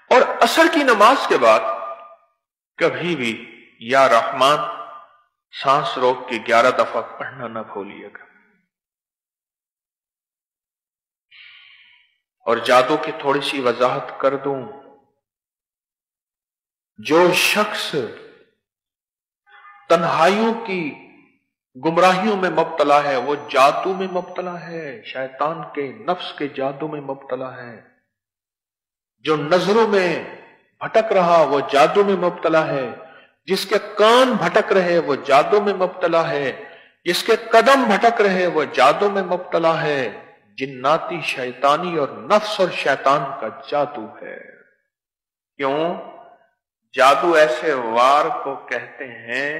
اور عصر کی نماز کے بعد کبھی بھی یا رحمان سانس روک کے 11 دفعہ پڑھنا نہ بھولیے گا۔ اور جادو کی تھوڑی سی وضاحت کر دوں، جو شخص تنہائیوں کی گمراہیوں میں مبتلا ہے وہ جادو میں مبتلا ہے، شیطان کے نفس کے جادو میں مبتلا ہے۔ جو نظروں میں بھٹک رہا وہ جادو میں مبتلا ہے، جس کے کان بھٹک رہے وہ جادو میں مبتلا ہے، جس کے قدم بھٹک رہے وہ جادو میں مبتلا ہے۔ جناتی شیطانی اور نفس اور شیطان کا جادو ہے۔ کیوں؟ جادو ایسے وار کو کہتے ہیں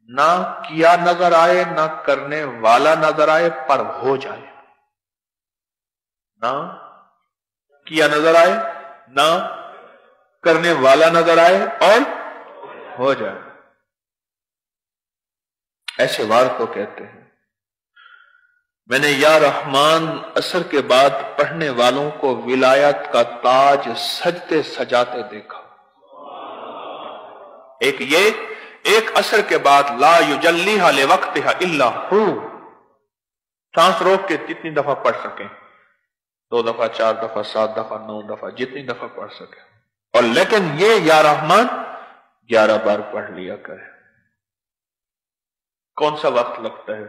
نہ کیا نظر آئے نہ کرنے والا نظر آئے پر ہو جائے، نہ کیا نظر آئے نہ کرنے والا نظر آئے اور ہو جائے، ایسے وار کو کہتے ہیں۔ میں نے یا رحمان عصر کے بعد پڑھنے والوں کو ولایت کا تاج سجتے سجاتے دیکھا۔ ایک یہ، ایک عصر کے بعد لا یجلیھا لوقتھا الا ہو، سانس روک کے جتنی دفعہ پڑھ سکیں، 2 دفعہ 4 دفعہ 7 دفعہ 9 دفعہ جتنی دفعہ پڑھ سکیں، اور لیکن یہ یا رحمان 11 بار پڑھ لیا کرے۔ کون سا وقت لگتا ہے؟